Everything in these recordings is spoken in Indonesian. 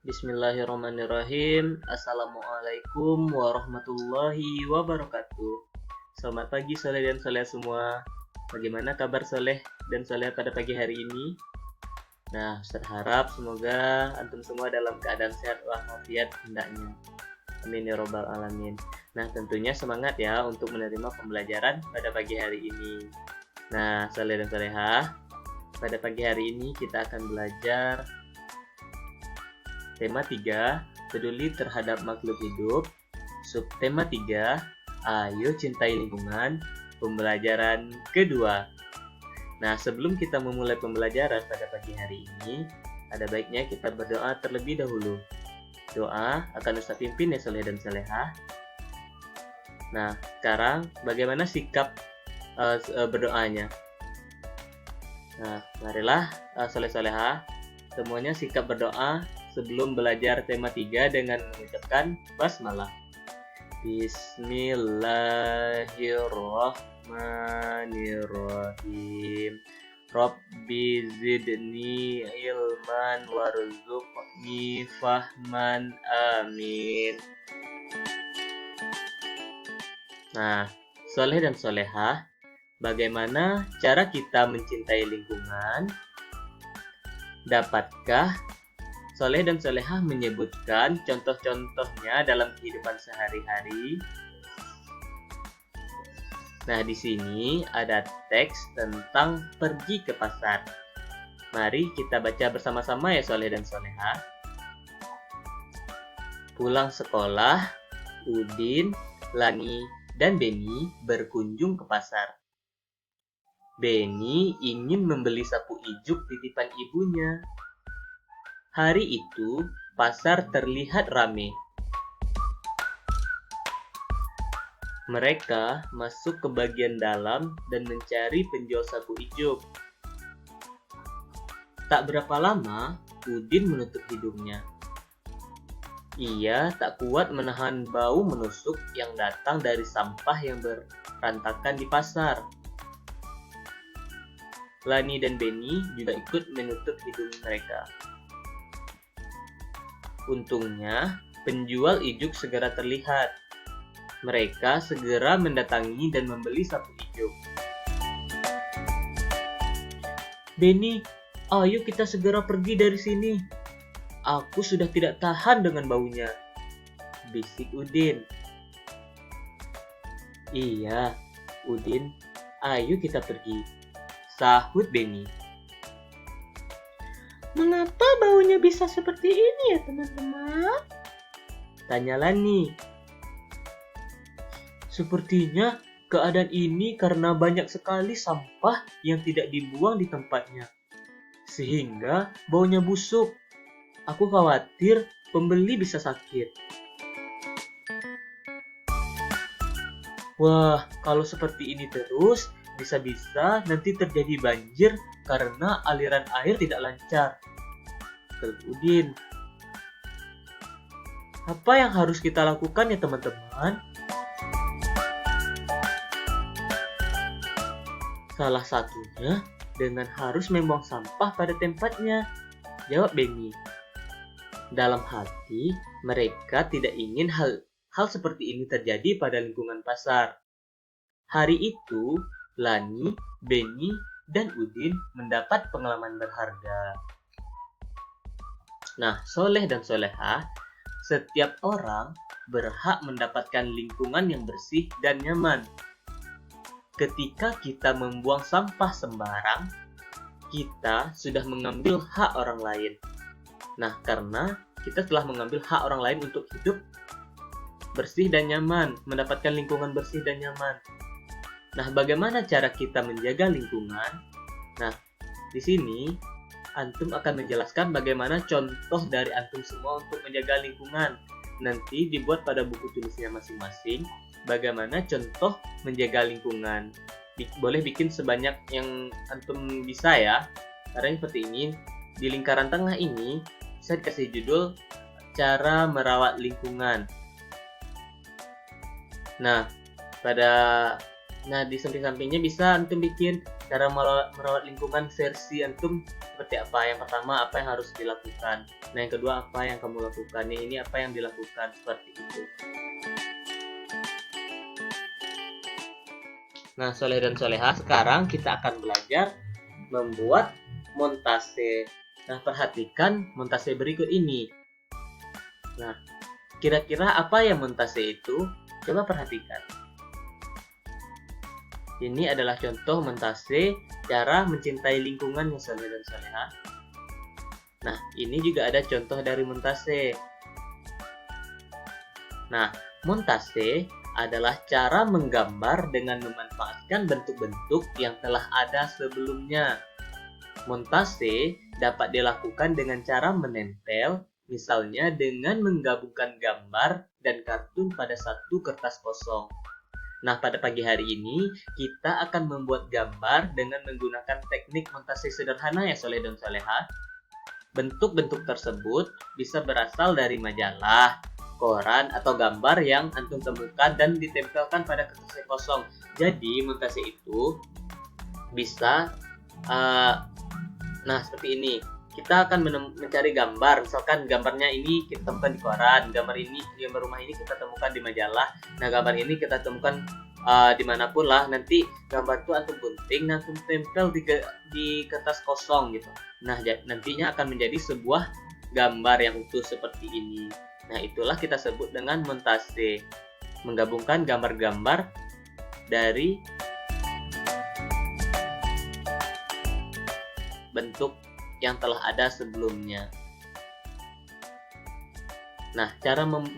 Bismillahirrahmanirrahim. Assalamualaikum warahmatullahi wabarakatuh. Selamat pagi Soleh dan Soleh semua. Bagaimana kabar Soleh dan Soleh pada pagi hari ini? Nah, Ustaz harap semoga antum semua dalam keadaan sehat walafiat hendaknya. Amin ya robbal alamin. Nah, tentunya semangat ya untuk menerima pembelajaran pada pagi hari ini. Nah, Soleh dan Solehah, pada pagi hari ini kita akan belajar tema 3, peduli terhadap makhluk hidup. Subtema 3, ayo cintai lingkungan. Pembelajaran kedua. Nah, sebelum kita memulai pembelajaran pada pagi hari ini, ada baiknya kita berdoa terlebih dahulu. Doa akan Ustaz pimpin ya Soleh dan Solehah. Nah, sekarang bagaimana sikap berdoanya? Nah, marilah Soleh Solehah semuanya sikap berdoa sebelum belajar tema 3 dengan mengucapkan basmalah. Bismillahirrahmanirrahim. Rabbi zidni ilman warzuqni fahman. Amin. Nah, Soleh dan Solehah, bagaimana cara kita mencintai lingkungan? Dapatkah Soleh dan Solehah menyebutkan contoh-contohnya dalam kehidupan sehari-hari? Nah, di sini ada teks tentang pergi ke pasar. Mari kita baca bersama-sama ya Soleh dan Solehah. Pulang sekolah, Udin, Lani, dan Beni berkunjung ke pasar. Beni ingin membeli sapu ijuk titipan ibunya. Hari itu, pasar terlihat ramai. Mereka masuk ke bagian dalam dan mencari penjual sapu ijuk. Tak berapa lama, Udin menutup hidungnya. Ia tak kuat menahan bau menusuk yang datang dari sampah yang berantakan di pasar. Lani dan Beni juga ikut menutup hidung mereka. Untungnya, penjual ijuk segera terlihat. Mereka segera mendatangi dan membeli sapu ijuk. Beni, ayo kita segera pergi dari sini. Aku sudah tidak tahan dengan baunya, bisik Udin. Iya, Udin, ayo kita pergi, sahut Beni. Mengapa baunya bisa seperti ini ya teman-teman? Tanya Lani. Sepertinya keadaan ini karena banyak sekali sampah yang tidak dibuang di tempatnya. Sehingga baunya busuk. Aku khawatir pembeli bisa sakit. Wah, kalau seperti ini terus, bisa-bisa nanti terjadi banjir karena aliran air tidak lancar. Keluh Udin. Apa yang harus kita lakukan ya teman-teman? Salah satunya dengan harus membuang sampah pada tempatnya, jawab Beni. Dalam hati, mereka tidak ingin hal seperti ini terjadi pada lingkungan pasar. Hari itu, Lani, Beni, dan Udin mendapat pengalaman berharga. Nah, Soleh dan Solehah, setiap orang berhak mendapatkan lingkungan yang bersih dan nyaman. Ketika kita membuang sampah sembarang, kita sudah mengambil hak orang lain. Nah, karena kita telah mengambil hak orang lain untuk hidup bersih dan nyaman, mendapatkan lingkungan bersih dan nyaman. Nah, bagaimana cara kita menjaga lingkungan? Nah, di sini antum akan menjelaskan bagaimana contoh dari antum semua untuk menjaga lingkungan. Nanti dibuat pada buku tulisnya masing-masing bagaimana contoh menjaga lingkungan. Boleh bikin sebanyak yang antum bisa ya. Karena seperti ini, di lingkaran tengah ini saya dikasih judul cara merawat lingkungan. Nah, di samping-sampingnya bisa antum bikin cara merawat lingkungan versi antum seperti apa. Yang pertama, apa yang harus dilakukan. Nah, yang kedua, apa yang kamu lakukan. Ini apa yang dilakukan, seperti itu. Nah, soleh dan soleha, sekarang kita akan belajar membuat montase. Nah, perhatikan montase berikut ini. Nah, kira-kira apa yang montase itu? Coba perhatikan. Ini adalah contoh montase cara mencintai lingkungan yang soleh dan soleha. Nah, ini juga ada contoh dari montase. Nah, montase adalah cara menggambar dengan memanfaatkan bentuk-bentuk yang telah ada sebelumnya. Montase dapat dilakukan dengan cara menempel, misalnya dengan menggabungkan gambar dan kartun pada satu kertas kosong. Nah, pada pagi hari ini, kita akan membuat gambar dengan menggunakan teknik montase sederhana ya soleh dan soleha. Bentuk-bentuk tersebut bisa berasal dari majalah, koran, atau gambar yang antum temukan dan ditempelkan pada kertas kosong. Jadi, montase itu bisa, nah seperti ini. Kita akan mencari gambar, misalkan gambarnya ini kita temukan di koran, gambar rumah ini kita temukan di majalah. Nah, gambar ini kita temukan dimanapun lah. Nanti gambar itu antum gunting, antum tempel di kertas kosong gitu. Nah, nantinya akan menjadi sebuah gambar yang utuh seperti ini. Nah, itulah kita sebut dengan montase, menggabungkan gambar-gambar dari bentuk yang telah ada sebelumnya. Nah,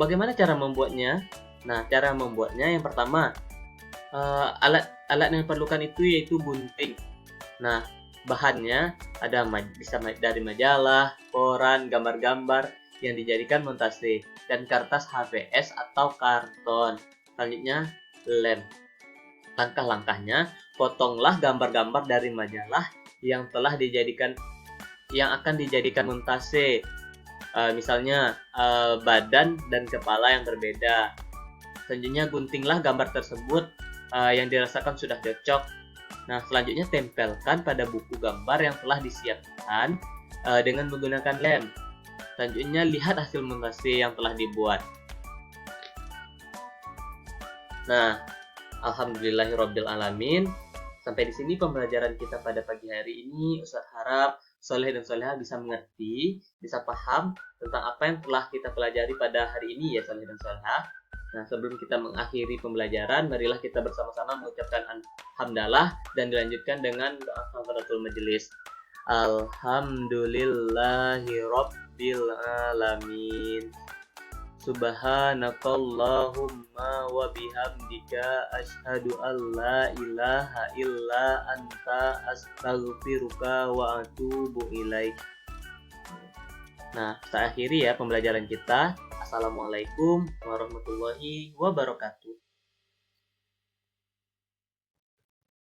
bagaimana cara membuatnya? Nah, cara membuatnya yang pertama, alat yang diperlukan itu yaitu gunting. Nah, bahannya bisa dari majalah, koran, gambar-gambar yang dijadikan montase, dan kertas HVS atau karton. Selanjutnya, lem. Langkah-langkahnya, potonglah gambar-gambar dari majalah yang akan dijadikan montase. Misalnya badan dan kepala yang berbeda. Selanjutnya guntinglah gambar tersebut yang dirasakan sudah cocok. Nah, selanjutnya tempelkan pada buku gambar yang telah disiapkan dengan menggunakan lem. Selanjutnya lihat hasil montase yang telah dibuat. Nah, alhamdulillahirabbil alamin. Sampai di sini pembelajaran kita pada pagi hari ini. Ustaz harap soleh dan soleha bisa mengerti, bisa paham tentang apa yang telah kita pelajari pada hari ini ya soleh dan soleha. Nah, sebelum kita mengakhiri pembelajaran, marilah kita bersama-sama mengucapkan hamdalah dan dilanjutkan dengan doa kafaratul majelis. Alhamdulillahirabbil alamin. Subhanakallahumma wa bihamdika asyhadu an la ilaha illa anta astaghfiruka wa atubu ilaik. Nah, kita akhiri ya pembelajaran kita. Assalamualaikum warahmatullahi wabarakatuh.